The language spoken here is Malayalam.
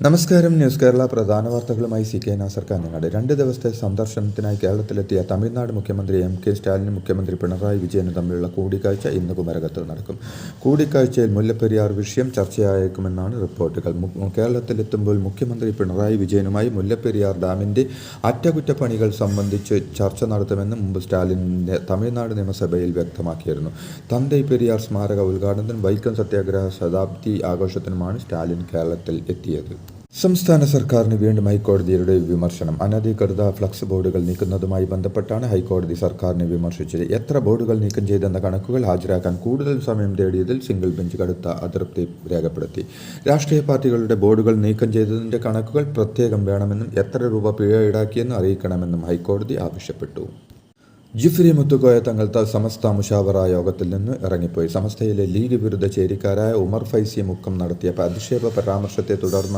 നമസ്കാരം. ന്യൂസ് കേരള പ്രധാന വാർത്തകളുമായി CK നാസർ കാഞ്ഞങ്ങാട്. 2 ദിവസത്തെ സന്ദർശനത്തിനായി കേരളത്തിലെത്തിയ തമിഴ്നാട് മുഖ്യമന്ത്രി MK സ്റ്റാലിനും മുഖ്യമന്ത്രി പിണറായി വിജയനും തമ്മിലുള്ള കൂടിക്കാഴ്ച ഇന്ന് കുമരകത്ത് നടക്കും. കൂടിക്കാഴ്ചയിൽ മുല്ലപ്പെരിയാർ വിഷയം ചർച്ചയായേക്കുമെന്നാണ് റിപ്പോർട്ടുകൾ. കേരളത്തിലെത്തുമ്പോൾ മുഖ്യമന്ത്രി പിണറായി വിജയനുമായി മുല്ലപ്പെരിയാർ ഡാമിൻ്റെ അറ്റകുറ്റപ്പണികൾ സംബന്ധിച്ച് ചർച്ച നടത്തുമെന്ന് മുമ്പ് സ്റ്റാലിൻ തമിഴ്നാട് നിയമസഭയിൽ വ്യക്തമാക്കിയിരുന്നു. തന്തൈ പെരിയാർ സ്മാരക ഉദ്ഘാടനത്തിനും വൈക്കം സത്യാഗ്രഹ ശതാബ്ദി ആഘോഷത്തിനുമാണ് സ്റ്റാലിൻ കേരളത്തിൽ എത്തിയത്. സംസ്ഥാന സർക്കാരിന് വീണ്ടും ഹൈക്കോടതിയുടെ വിമർശനം. അനധികൃത ഫ്ലക്സ് ബോർഡുകൾ നീക്കുന്നതുമായി ബന്ധപ്പെട്ടാണ് ഹൈക്കോടതി സർക്കാരിനെ വിമർശിച്ചത്. എത്ര ബോർഡുകൾ നീക്കം ചെയ്തെന്ന കണക്കുകൾ ഹാജരാക്കാൻ കൂടുതൽ സമയം തേടിയതിൽ സിംഗിൾ ബെഞ്ച് കടുത്ത അതൃപ്തി രേഖപ്പെടുത്തി. രാഷ്ട്രീയ പാർട്ടികളുടെ ബോർഡുകൾ നീക്കം ചെയ്തതിൻ്റെ കണക്കുകൾ പ്രത്യേകം വേണമെന്നും എത്ര രൂപ പിഴ ഈടാക്കിയെന്ന് അറിയിക്കണമെന്നും ഹൈക്കോടതി ആവശ്യപ്പെട്ടു. ജിഫ്രി മുത്തുക്കോയ തങ്ങൾ സമസ്ത മുഷാവറ യോഗത്തിൽ നിന്ന് ഇറങ്ങിപ്പോയി. സമസ്തയിലെ ലീഗ് വിരുദ്ധ ചേരിക്കാരായ ഉമർ ഫൈസി മുക്കം നടത്തിയ അധിക്ഷേപ പരാമർശത്തെ തുടർന്ന്